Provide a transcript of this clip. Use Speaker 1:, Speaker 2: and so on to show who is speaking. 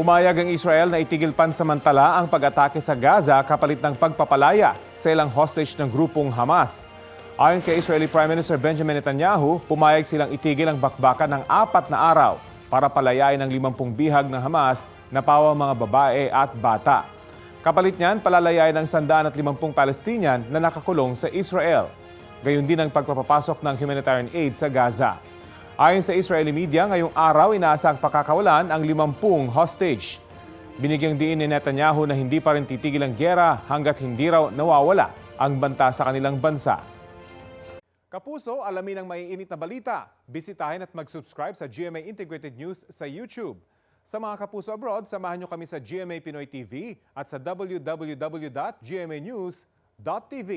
Speaker 1: Pumayag ang Israel na itigil pansamantala ang pag-atake sa Gaza kapalit ng pagpapalaya sa ilang hostage ng grupong Hamas. Ayon kay Israeli Prime Minister Benjamin Netanyahu, pumayag silang itigil ang bakbakan ng 4 na araw para palayain ang 50 bihag ng Hamas na pawang mga babae at bata. Kapalit niyan, palalayain ang 150 Palestinian na nakakulong sa Israel. Gayon din ang pagpapasok ng humanitarian aid sa Gaza. Ayon sa Israeli media, ngayong araw inaasang pakakawalan ang 50 hostage. Binigyang diin ni Netanyahu na hindi pa rin titigil ang giyera hanggat hindi raw nawawala ang banta sa kanilang bansa. Kapuso, alamin ang maiinit na balita. Bisitahin at mag-subscribe sa GMA Integrated News sa YouTube. Sa mga kapuso abroad, samahan niyo kami sa GMA Pinoy TV at sa www.gmanews.tv.